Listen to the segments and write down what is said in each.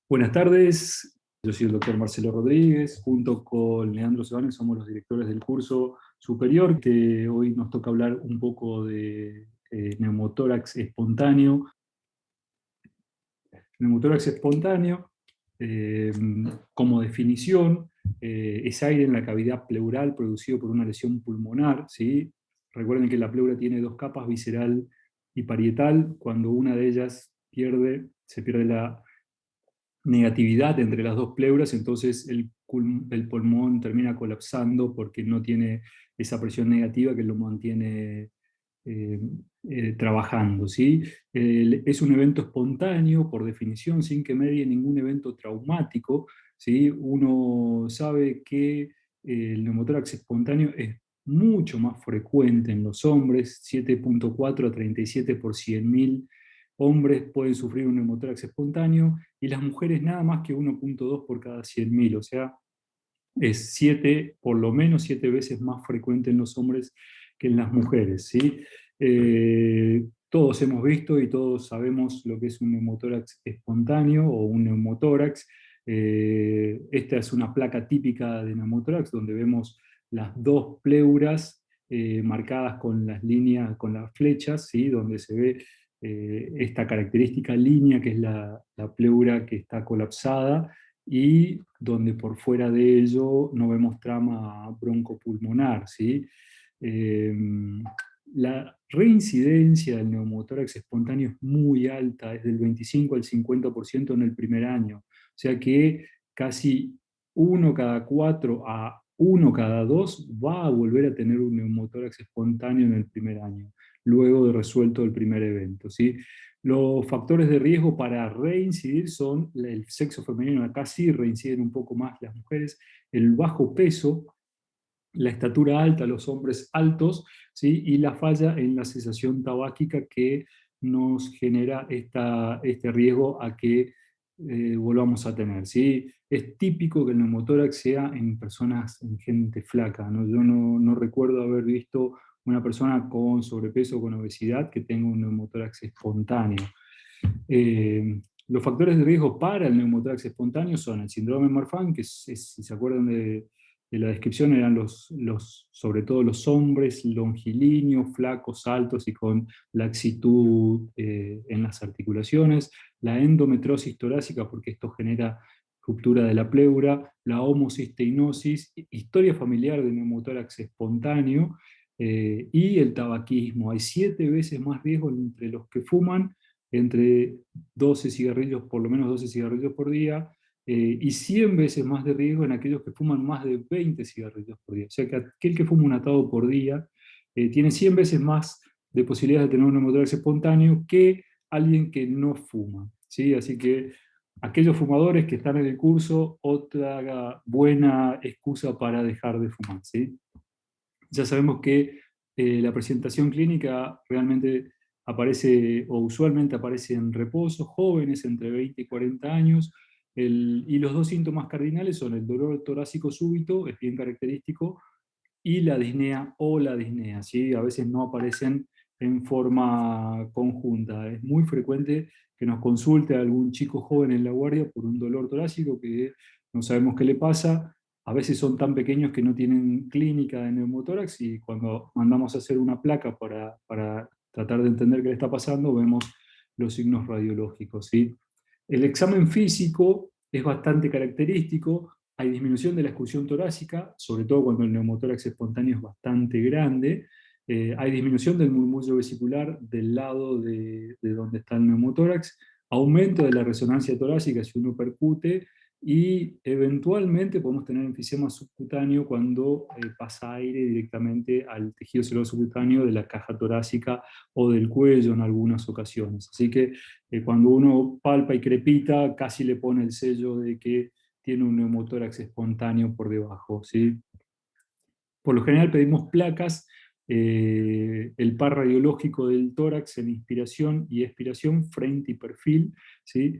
Buenas tardes, yo soy el doctor Marcelo Rodríguez, junto con Leandro Sebane somos los directores del curso superior, que hoy nos toca hablar un poco de neumotórax espontáneo. Neumotórax espontáneo, eh, como definición, es aire en la cavidad pleural producido por una lesión pulmonar, ¿sí? Recuerden que la pleura tiene dos capas, visceral y parietal. Cuando una de ellas se pierde la negatividad entre las dos pleuras, entonces el pulmón termina colapsando porque no tiene esa presión negativa que lo mantiene eh, trabajando, ¿sí? Es un evento espontáneo, por definición, sin que medie ningún evento traumático, ¿sí? Uno sabe que el neumotórax espontáneo es mucho más frecuente en los hombres, 7,4 a 37 por 100.000 hombres pueden sufrir un neumotórax espontáneo, y las mujeres nada más que 1,2 por cada 100.000, o sea, es por lo menos 7 veces más frecuente en los hombres que en las mujeres, ¿sí? Todos hemos visto y todos sabemos lo que es un neumotórax espontáneo o un neumotórax. Esta es una placa típica de neumotórax donde vemos las dos pleuras marcadas con las líneas, con las flechas, ¿sí? Donde se ve esta característica línea que es la pleura que está colapsada, y donde por fuera de ello no vemos trama broncopulmonar, ¿sí? Eh, la reincidencia del neumotórax espontáneo es muy alta, es del 25 al 50% en el primer año, o sea que casi uno cada cuatro a uno cada dos va a volver a tener un neumotórax espontáneo en el primer año, luego de resuelto el primer evento, ¿sí? Los factores de riesgo para reincidir son el sexo femenino, acá sí reinciden un poco más las mujeres, el bajo peso, la estatura alta, los hombres altos, ¿sí? Y la falla en la cesación tabáquica que nos genera este riesgo a que volvamos a tener, ¿sí? Es típico que el neumotórax sea en personas, en gente flaca, ¿no? Yo no recuerdo haber visto una persona con sobrepeso o con obesidad que tenga un neumotórax espontáneo. Los factores de riesgo para el neumotórax espontáneo son el síndrome Marfan, que si se acuerdan de la descripción, eran sobre todo los hombres longilíneos, flacos, altos y con laxitud en las articulaciones, la endometriosis torácica, porque esto genera ruptura de la pleura, la homocisteinosis, historia familiar de neumotórax espontáneo, y el tabaquismo. Hay 7 veces más riesgo entre los que fuman, entre 12 cigarrillos, por lo menos 12 cigarrillos por día, y 100 veces más de riesgo en aquellos que fuman más de 20 cigarrillos por día. O sea que aquel que fuma un atado por día tiene 100 veces más de posibilidades de tener un neumotórax espontáneo que alguien que no fuma, ¿sí? Así que aquellos fumadores que están en el curso, otra buena excusa para dejar de fumar, ¿sí? Ya sabemos que la presentación clínica realmente aparece o usualmente aparece en reposo, jóvenes entre 20 y 40 años, y los dos síntomas cardinales son el dolor torácico súbito, es bien característico, y la disnea o la disnea, ¿sí? A veces no aparecen en forma conjunta. Es muy frecuente que nos consulte algún chico joven en la guardia por un dolor torácico que no sabemos qué le pasa. A veces son tan pequeños que no tienen clínica de neumotórax, y cuando mandamos a hacer una placa para tratar de entender qué le está pasando, vemos los signos radiológicos, ¿sí? El examen físico es bastante característico. Hay disminución de la excursión torácica, sobre todo cuando el neumotórax espontáneo es bastante grande. Hay disminución del murmullo vesicular del lado de donde está el neumotórax, aumento de la resonancia torácica si uno percute, y eventualmente podemos tener enfisema subcutáneo cuando pasa aire directamente al tejido celular subcutáneo de la caja torácica o del cuello en algunas ocasiones. Así que cuando uno palpa y crepita, casi le pone el sello de que tiene un neumotórax espontáneo por debajo, ¿sí? Por lo general pedimos placas, el par radiológico del tórax en inspiración y expiración, frente y perfil, ¿sí?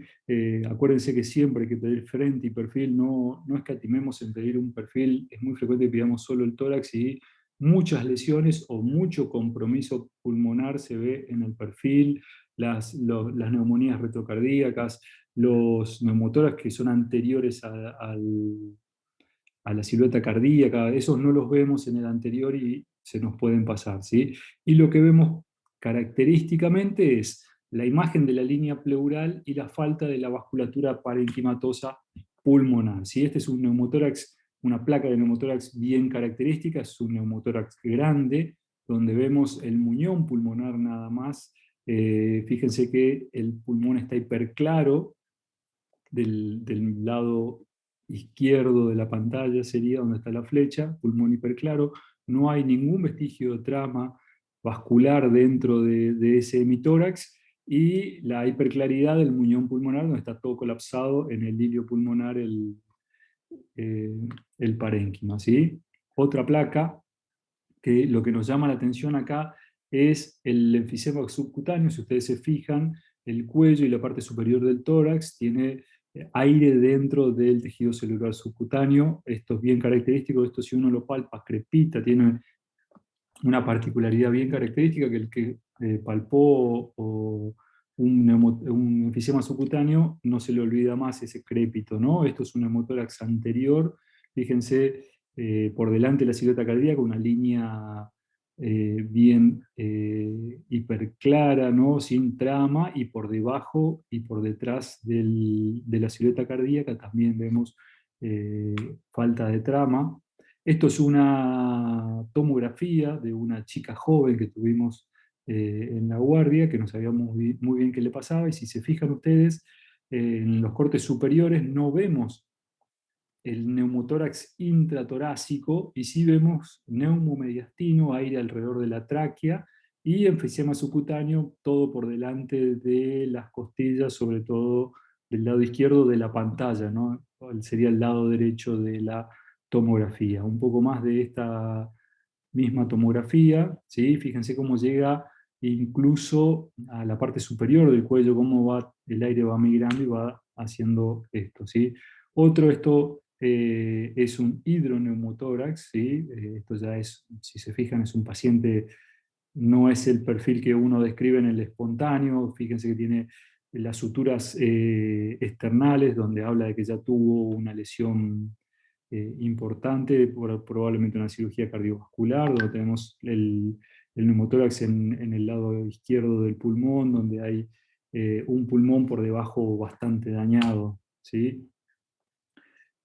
Acuérdense que siempre hay que pedir frente y perfil, no escatimemos en pedir un perfil, es muy frecuente que pidamos solo el tórax, y muchas lesiones o mucho compromiso pulmonar se ve en el perfil. las neumonías retrocardíacas, los neumotórax que son anteriores a la silueta cardíaca, esos no los vemos en el anterior y se nos pueden pasar, ¿sí? Y lo que vemos característicamente es la imagen de la línea pleural y la falta de la vasculatura parenquimatosa pulmonar, ¿sí? Este es un neumotórax, una placa de neumotórax bien característica, es un neumotórax grande, donde vemos el muñón pulmonar nada más. Fíjense que el pulmón está hiperclaro, del lado izquierdo de la pantalla sería donde está la flecha, pulmón hiperclaro, no hay ningún vestigio de trama vascular dentro de ese hemitórax, y la hiperclaridad del muñón pulmonar, donde está todo colapsado en el hilio pulmonar, eh, el parénquima, ¿sí? Otra placa, que lo que nos llama la atención acá es el enfisema subcutáneo. Si ustedes se fijan, el cuello y la parte superior del tórax tiene aire dentro del tejido celular subcutáneo. Esto es bien característico, esto si uno lo palpa, crepita, tiene una particularidad bien característica, que el que palpó un enfisema subcutáneo no se le olvida más ese crépito, ¿no? Esto es un hemotórax anterior, fíjense, por delante de la silueta cardíaca, una línea bien hiperclara, ¿no? Sin trama, y por debajo y por detrás de la silueta cardíaca también vemos falta de trama. Esto es una tomografía de una chica joven que tuvimos en la guardia, que no sabíamos muy bien qué le pasaba, y si se fijan ustedes, en los cortes superiores no vemos el neumotórax intratorácico, y sí vemos neumomediastino, aire alrededor de la tráquea, y enfisema subcutáneo, todo por delante de las costillas, sobre todo del lado izquierdo de la pantalla, ¿no? Sería el lado derecho de la tomografía. Un poco más de esta misma tomografía, ¿sí? Fíjense cómo llega incluso a la parte superior del cuello, cómo va, el aire va migrando y va haciendo esto, ¿sí? Otro, esto es un hidroneumotórax, ¿sí? Esto ya es, si se fijan, es un paciente, no es el perfil que uno describe en el espontáneo. Fíjense que tiene las suturas externales, donde habla de que ya tuvo una lesión importante, probablemente una cirugía cardiovascular, donde tenemos el neumotórax en el lado izquierdo del pulmón, donde hay un pulmón por debajo bastante dañado, ¿sí?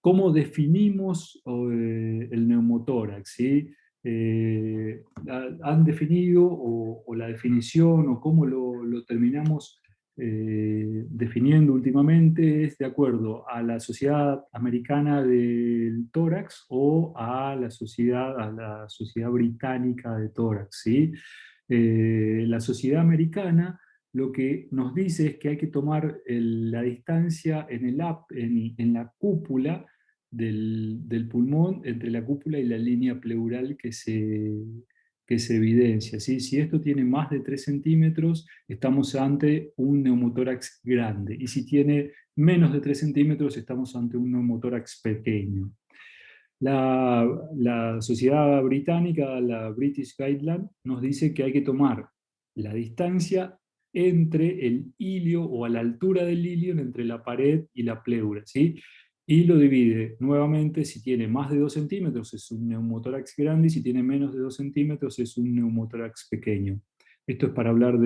¿Cómo definimos el neumotórax? ¿Sí? ¿Han definido, o la definición, o cómo lo terminamos definiendo últimamente, es de acuerdo a la Sociedad Americana del Tórax o a la Sociedad Británica de Tórax? ¿Sí? La Sociedad Americana lo que nos dice es que hay que tomar la distancia en la cúpula del pulmón, entre la cúpula y la línea pleural que se evidencia, ¿sí? Si esto tiene más de 3 centímetros, estamos ante un neumotórax grande, y si tiene menos de 3 centímetros, estamos ante un neumotórax pequeño. La sociedad británica, la British Guideline, nos dice que hay que tomar la distancia entre el hilio, o a la altura del hilio, entre la pared y la pleura, ¿sí? Y lo divide nuevamente: si tiene más de 2 centímetros es un neumotórax grande, y si tiene menos de 2 centímetros es un neumotórax pequeño. Esto es para hablar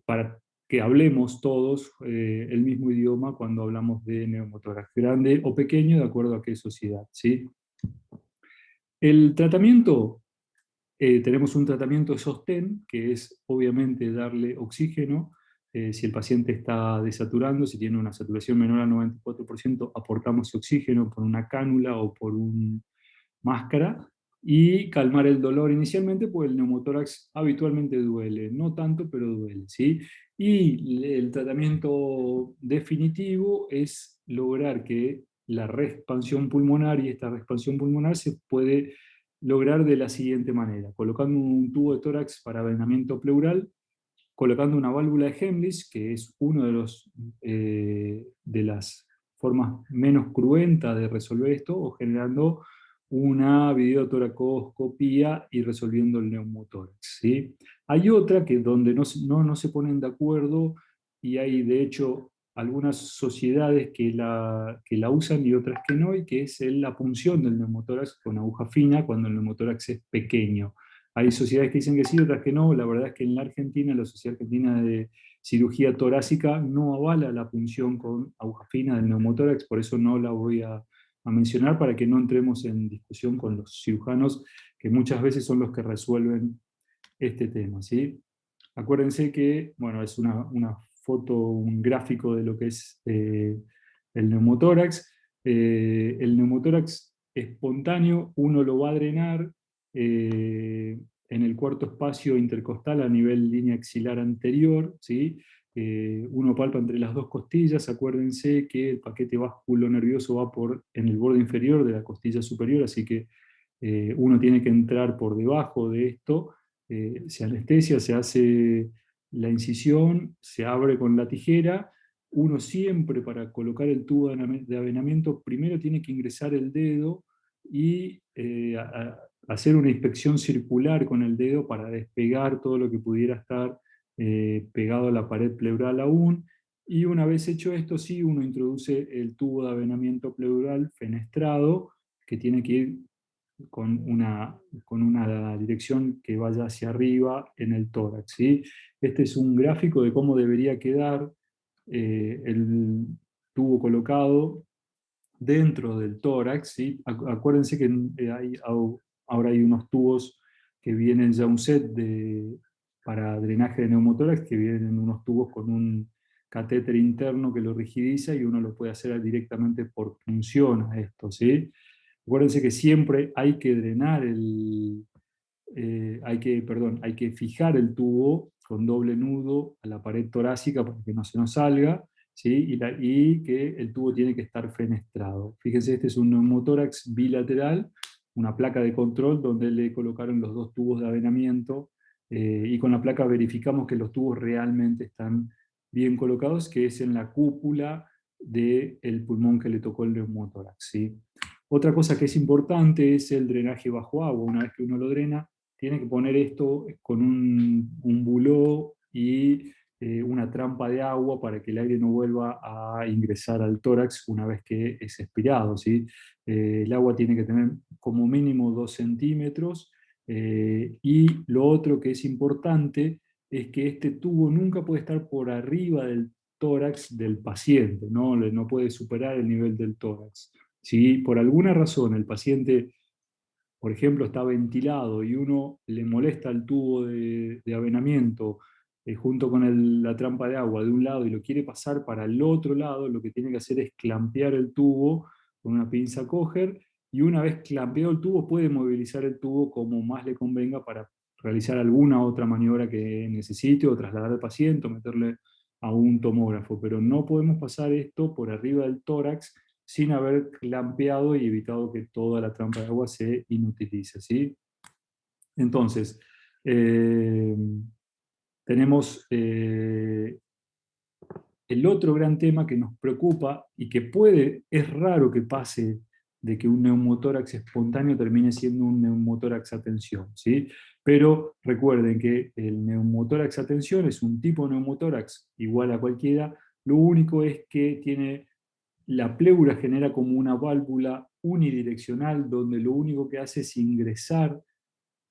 para que hablemos todos el mismo idioma cuando hablamos de neumotórax grande o pequeño, de acuerdo a qué sociedad, ¿sí? El tratamiento, tenemos un tratamiento de sostén, que es obviamente darle oxígeno. Si el paciente está desaturando, si tiene una saturación menor al 94%, aportamos oxígeno por una cánula o por una máscara, y calmar el dolor inicialmente, porque el neumotórax habitualmente duele, no tanto, pero duele, ¿sí? Y el tratamiento definitivo es lograr que la reexpansión pulmonar, y esta reexpansión pulmonar se puede lograr de la siguiente manera: colocando un tubo de tórax para venamiento pleural, colocando una válvula de Hemlich, que es uno de las formas menos cruentas de resolver esto, o generando una videotoracoscopía y resolviendo el neumotórax, ¿sí? Hay otra que donde no se ponen de acuerdo y hay de hecho algunas sociedades que la usan y otras que no, y que es la punción del neumotórax con aguja fina cuando el neumotórax es pequeño. Hay sociedades que dicen que sí, otras que no. La verdad es que en la Argentina, la Sociedad Argentina de Cirugía Torácica no avala la punción con aguja fina del neumotórax, por eso no la voy a mencionar para que no entremos en discusión con los cirujanos, que muchas veces son los que resuelven este tema, ¿sí? Acuérdense que, bueno, es una foto, un gráfico de lo que es el neumotórax. El neumotórax espontáneo uno lo va a drenar en el cuarto espacio intercostal a nivel línea axilar anterior, ¿sí? Uno palpa entre las dos costillas. Acuérdense que el paquete vasculo nervioso va en el borde inferior de la costilla superior, así que uno tiene que entrar por debajo de esto. Se anestesia, se hace la incisión, se abre con la tijera. Uno siempre, para colocar el tubo de avenamiento, primero tiene que ingresar el dedo y hacer una inspección circular con el dedo para despegar todo lo que pudiera estar pegado a la pared pleural aún. Y una vez hecho esto, sí, uno introduce el tubo de avenamiento pleural fenestrado, que tiene que ir con una dirección que vaya hacia arriba en el tórax, ¿sí? Este es un gráfico de cómo debería quedar el tubo colocado dentro del tórax, ¿sí? Acuérdense que ahora hay unos tubos que vienen ya un set para drenaje de neumotórax, que vienen unos tubos con un catéter interno que lo rigidiza y uno lo puede hacer directamente por punción a esto, ¿sí? Acuérdense que siempre hay que drenar hay que fijar el tubo con doble nudo a la pared torácica para que no se nos salga, ¿sí? Y que el tubo tiene que estar fenestrado. Fíjense, este es un neumotórax bilateral, una placa de control donde le colocaron los dos tubos de avenamiento, y con la placa verificamos que los tubos realmente están bien colocados, que es en la cúpula del pulmón que le tocó el neumotórax, ¿sí? Otra cosa que es importante es el drenaje bajo agua. Una vez que uno lo drena, tiene que poner esto con un buló y una trampa de agua para que el aire no vuelva a ingresar al tórax una vez que es expirado, ¿sí? El agua tiene que tener como mínimo 2 centímetros. Y lo otro que es importante es que este tubo nunca puede estar por arriba del tórax del paciente, ¿no? No puede superar el nivel del tórax. Si por alguna razón el paciente, por ejemplo, está ventilado y uno le molesta el tubo de avenamiento junto con la trampa de agua de un lado y lo quiere pasar para el otro lado, lo que tiene que hacer es clampear el tubo con una pinza coger, y una vez clampeado el tubo puede movilizar el tubo como más le convenga para realizar alguna otra maniobra que necesite, o trasladar al paciente o meterle a un tomógrafo, pero no podemos pasar esto por arriba del tórax sin haber clampeado y evitado que toda la trampa de agua se inutilice, ¿sí? Entonces, eh, tenemos el otro gran tema que nos preocupa y que es raro que pase de que un neumotórax espontáneo termine siendo un neumotórax a tensión, ¿sí? Pero recuerden que el neumotórax a tensión es un tipo de neumotórax igual a cualquiera, lo único es que la pleura genera como una válvula unidireccional donde lo único que hace es ingresar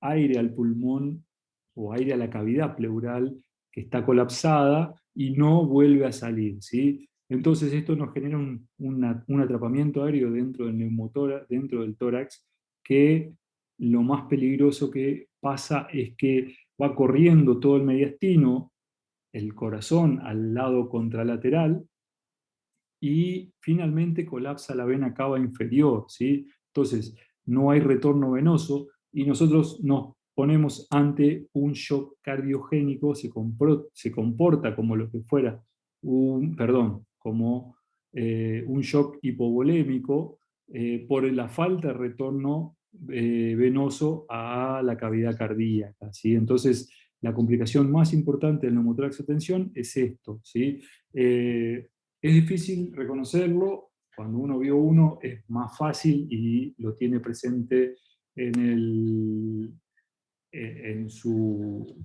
aire al pulmón o aire a la cavidad pleural que está colapsada y no vuelve a salir, ¿sí? Entonces esto nos genera un atrapamiento aéreo dentro del tórax, que lo más peligroso que pasa es que va corriendo todo el mediastino, el corazón al lado contralateral, y finalmente colapsa la vena cava inferior, ¿sí? Entonces, no hay retorno venoso y nosotros nos ponemos ante un shock cardiogénico. Se comporta como lo que fuera como un shock hipovolémico por la falta de retorno venoso a la cavidad cardíaca, ¿sí? Entonces, la complicación más importante del neumotórax de tensión es esto, ¿sí? Es difícil reconocerlo, cuando uno vio uno es más fácil y lo tiene presente en su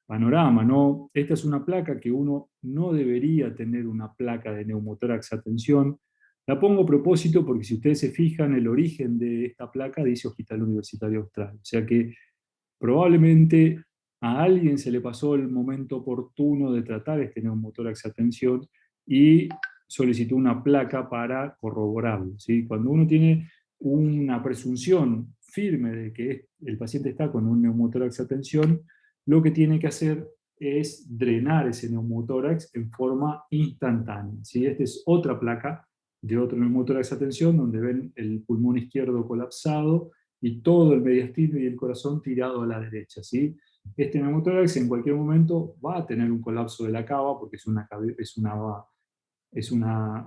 panorama, ¿no? Esta es una placa que uno no debería tener una placa de neumotórax a tensión. La pongo a propósito porque si ustedes se fijan, el origen de esta placa dice Hospital Universitario Austral. O sea que probablemente a alguien se le pasó el momento oportuno de tratar este neumotórax a tensión y solicitó una placa para corroborarlo, ¿sí? Cuando uno tiene una presunción firme de que el paciente está con un neumotórax a tensión, lo que tiene que hacer es drenar ese neumotórax en forma instantánea, ¿sí? Esta es otra placa de otro neumotórax a tensión donde ven el pulmón izquierdo colapsado y todo el mediastino y el corazón tirado a la derecha, ¿sí? Este neumotórax en cualquier momento va a tener un colapso de la cava porque es una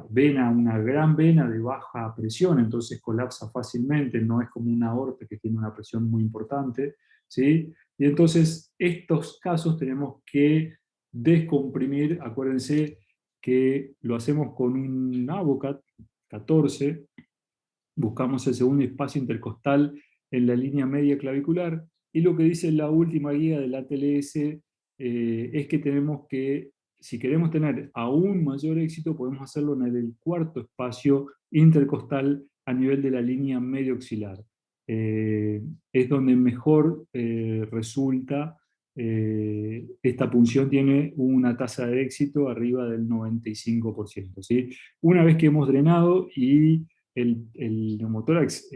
vena, una gran vena de baja presión, entonces colapsa fácilmente, no es como una aorta que tiene una presión muy importante, ¿sí? Y entonces estos casos tenemos que descomprimir, acuérdense que lo hacemos con un Avocat 14, buscamos el segundo espacio intercostal en la línea media clavicular, y lo que dice la última guía del ATLS es que tenemos que, si queremos tener aún mayor éxito, podemos hacerlo en el cuarto espacio intercostal a nivel de la línea medio axilar. Es donde mejor resulta. Esta punción tiene una tasa de éxito arriba del 95%, ¿sí? Una vez que hemos drenado y el neumotórax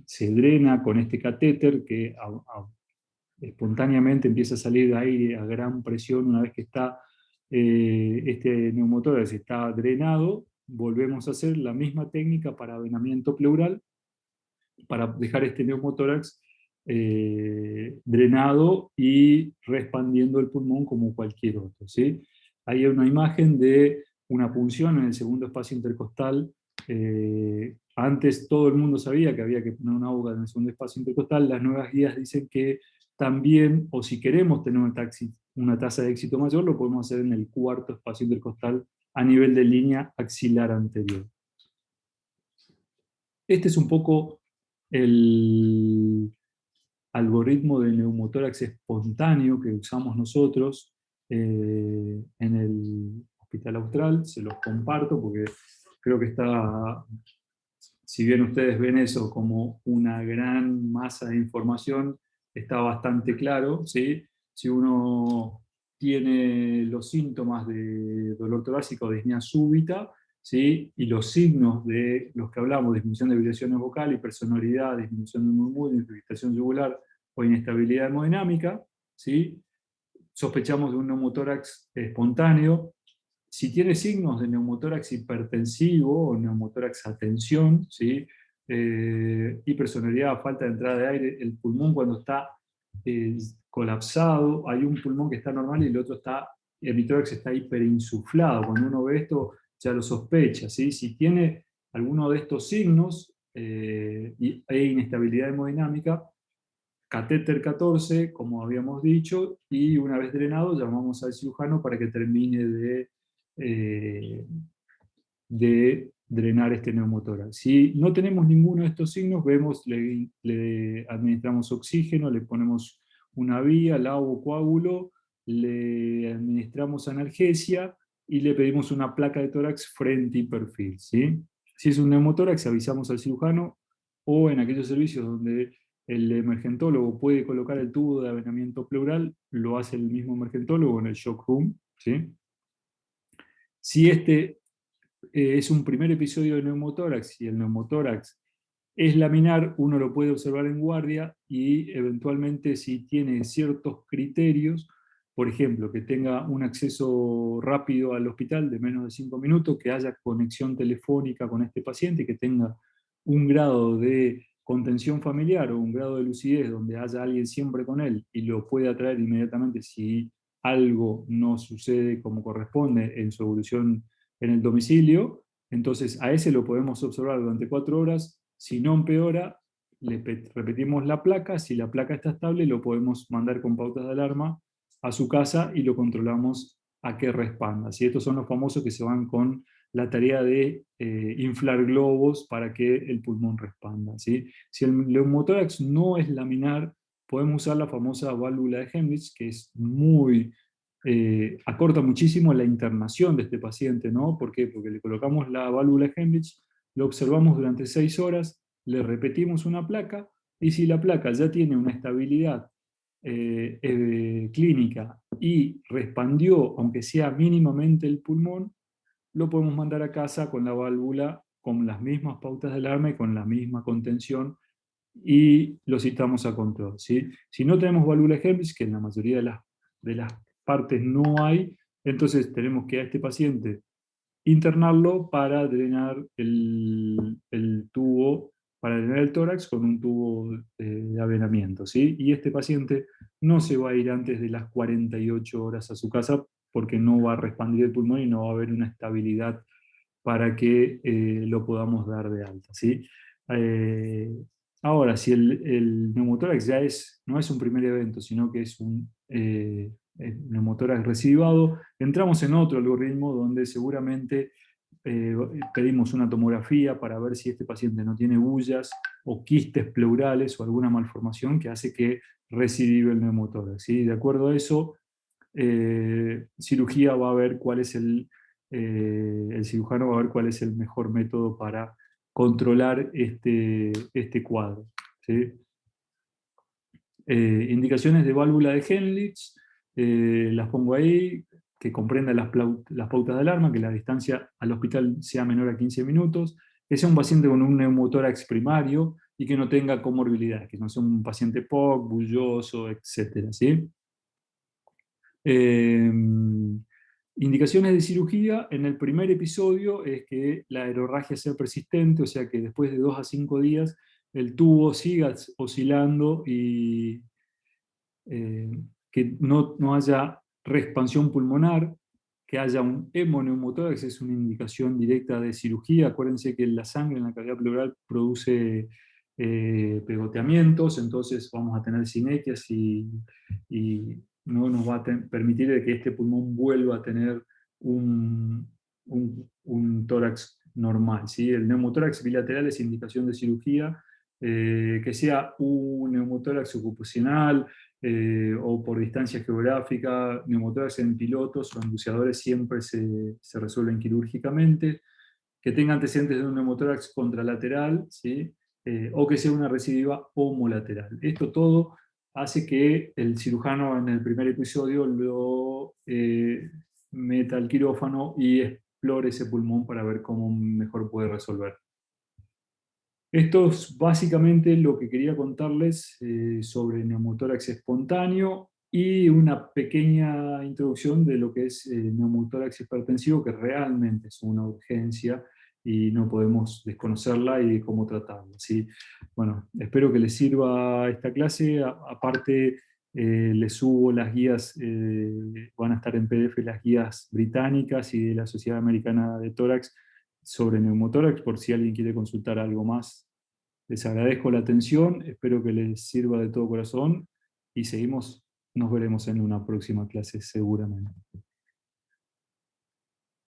se drena con este catéter que espontáneamente empieza a salir aire a gran presión. Una vez que está este neumotórax está drenado, volvemos a hacer la misma técnica para avenamiento pleural, para dejar este neumotórax drenado y expandiendo el pulmón como cualquier otro, ¿sí? Ahí hay una imagen de una punción en el segundo espacio intercostal. Antes todo el mundo sabía que había que poner una aguja en el segundo espacio intercostal. Las nuevas guías dicen que también, o si queremos tener una tasa de éxito mayor, lo podemos hacer en el cuarto espacio intercostal a nivel de línea axilar anterior. Este es un poco el algoritmo de neumotórax espontáneo que usamos nosotros en el Hospital Austral. Se los comparto porque creo que está, si bien ustedes ven eso como una gran masa de información, está bastante claro, ¿sí? Si uno tiene los síntomas de dolor torácico o disnea súbita, ¿sí? Y los signos de los que hablamos, disminución de vibraciones vocales, hipersonoridad, disminución del murmullo, irritación yugular o inestabilidad hemodinámica, ¿sí? Sospechamos de un neumotórax espontáneo. Si tiene signos de neumotórax hipertensivo o neumotórax a tensión, ¿sí? Hipersonoridad, falta de entrada de aire, el pulmón cuando está colapsado, hay un pulmón que está normal y el otro está, el epítórax está hiperinsuflado. Cuando uno ve esto ya lo sospecha, ¿sí? Si tiene alguno de estos signos e inestabilidad hemodinámica, catéter 14, como habíamos dicho, y una vez drenado llamamos al cirujano para que termine eh, de drenar este neumotórax. Si no tenemos ninguno de estos signos, vemos, le administramos oxígeno, le ponemos una vía, lavabo, coágulo, le administramos analgesia y le pedimos una placa de tórax frente y perfil, ¿sí? Si es un neumotórax, avisamos al cirujano, o en aquellos servicios donde el emergentólogo puede colocar el tubo de avenamiento pleural, lo hace el mismo emergentólogo en el shock room, ¿sí? Si este es un primer episodio de neumotórax y el neumotórax es laminar, uno lo puede observar en guardia y eventualmente si tiene ciertos criterios, por ejemplo, que tenga un acceso rápido al hospital de menos de 5 minutos, que haya conexión telefónica con este paciente, que tenga un grado de contención familiar o un grado de lucidez donde haya alguien siempre con él y lo pueda traer inmediatamente si algo no sucede como corresponde en su evolución en el domicilio. Entonces a ese lo podemos observar durante 4 horas. Si no empeora, repetimos la placa. Si la placa está estable, lo podemos mandar con pautas de alarma a su casa y lo controlamos a que respanda. ¿Sí? Estos son los famosos que se van con la tarea de inflar globos para que el pulmón respanda, ¿sí? Si el neumotórax no es laminar, podemos usar la famosa válvula de Hemlich, que es acorta muchísimo la internación de este paciente, ¿no? ¿Por qué? Porque le colocamos la válvula de Hemlich, lo observamos durante 6 horas, le repetimos una placa, y si la placa ya tiene una estabilidad clínica y respandió, aunque sea mínimamente el pulmón, lo podemos mandar a casa con la válvula, con las mismas pautas de alarma y con la misma contención, y lo citamos a control, ¿sí? Si no tenemos válvula Hemlich, que en la mayoría de las partes no hay, entonces tenemos que a este paciente internarlo para drenar el tubo, para drenar el tórax con un tubo de avenamiento, ¿sí? Y este paciente no se va a ir antes de las 48 horas a su casa porque no va a expandir el pulmón y no va a haber una estabilidad para que lo podamos dar de alta, ¿sí? Eh, Ahora, si el neumotórax ya no es un primer evento, sino que es un neumotórax recidivado, entramos en otro algoritmo donde seguramente pedimos una tomografía para ver si este paciente no tiene bullas o quistes pleurales o alguna malformación que hace que recidive el neumotórax, ¿sí? De acuerdo a eso, cirugía va a ver cuál es el cirujano va a ver cuál es el mejor método para controlar este cuadro, ¿sí? Indicaciones de válvula de Hemlich, las pongo ahí, que comprenda las pautas de alarma, que la distancia al hospital sea menor a 15 minutos, que sea un paciente con un neumotórax primario y que no tenga comorbilidad, que no sea un paciente POC, bulloso, etc. ¿Sí? Eh, Indicaciones de cirugía, en el primer episodio es que la aerorragia sea persistente, o sea que después de 2 a 5 días el tubo siga oscilando y eh, que no haya reexpansión pulmonar, que haya un hemoneumotórax, es una indicación directa de cirugía. Acuérdense que la sangre en la cavidad pleural produce pegoteamientos, entonces vamos a tener sinequias y no nos va a permitir de que este pulmón vuelva a tener un tórax normal, ¿sí? El neumotórax bilateral es indicación de cirugía, que sea un neumotórax ocupacional, o por distancia geográfica. Neumotórax en pilotos o en buceadores siempre se resuelven quirúrgicamente, que tenga antecedentes de un neumotórax contralateral, ¿sí? O que sea una recidiva homolateral. Esto todo hace que el cirujano en el primer episodio lo meta al quirófano y explore ese pulmón para ver cómo mejor puede resolver. Esto es básicamente lo que quería contarles sobre neumotórax espontáneo y una pequeña introducción de lo que es neumotórax hipertensivo, que realmente es una urgencia y no podemos desconocerla y cómo tratarla, ¿sí? Bueno, espero que les sirva esta clase. Aparte, les subo las guías, van a estar en PDF las guías británicas y de la Sociedad Americana de Tórax sobre neumotórax, por si alguien quiere consultar algo más. Les agradezco la atención, espero que les sirva de todo corazón y nos veremos en una próxima clase seguramente.